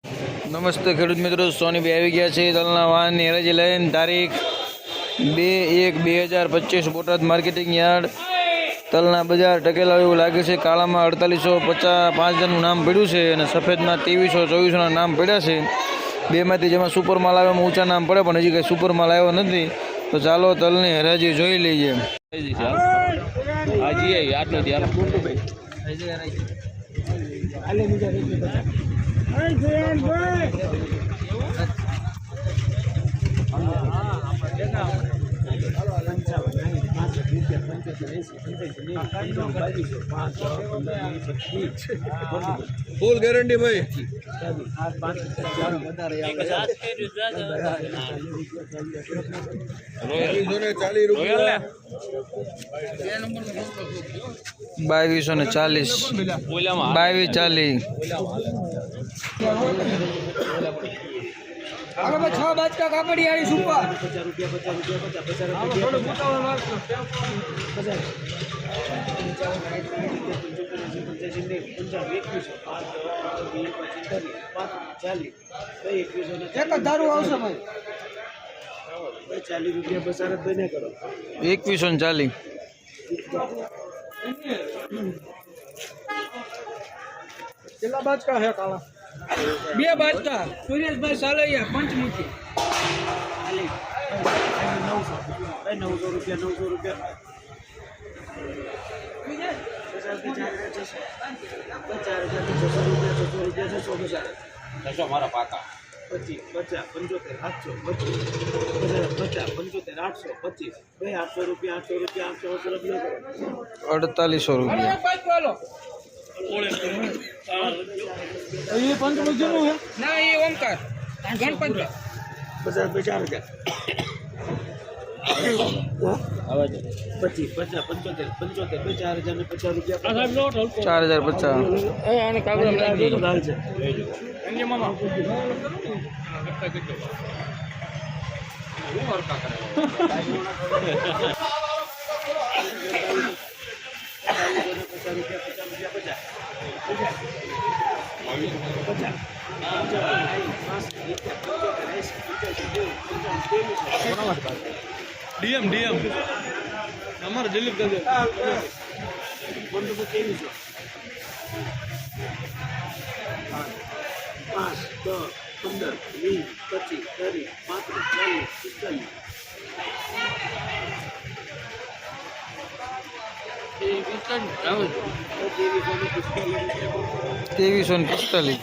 નમસ્તે ખેડૂત મિત્રો, સોનીભાઈ આવી ગયા છે તલના વાહનની હરાજી લઈને. તારીખ 2/1/2025 બોટાદ માર્કેટિંગ યાર્ડ. તલના બજાર ટકેલા એવું લાગે છે. કાળામાં 4850 જણનું નામ પડ્યું છે અને સફેદમાં 2324ના નામ પડ્યા છે. બેમાંથી જેમાં સુપર માલ આવે એમાં ઊંચા નામ પડે, પણ હજી કંઈ સુપર માલ આવ્યો નથી. તો ચાલો તલની હરાજી જોઈ લઈએ. ફૂલ ગેરંટી ભાઈ. ₹2240 2240. છ બાજકા કાપડી આવી સુપર એક દારૂ આવશે ભાઈ. ₹2140. કેટલા બાજકા હે કાળા? 2 બાજકા. સુરેશભાઈ સાલૈયા પંચમુખી. 900 રૂપિયા. મારા પાકા 50 75 700 50 75 800 25 800 રૂપિયા 800 રૂપિયા ₹4800. ये पंचमुखी નું है ना, ये ओमकार गणपति 50 50 ડીએમ અમારે દિલીપ દાદા 5 10 15 20 25 ₹2345.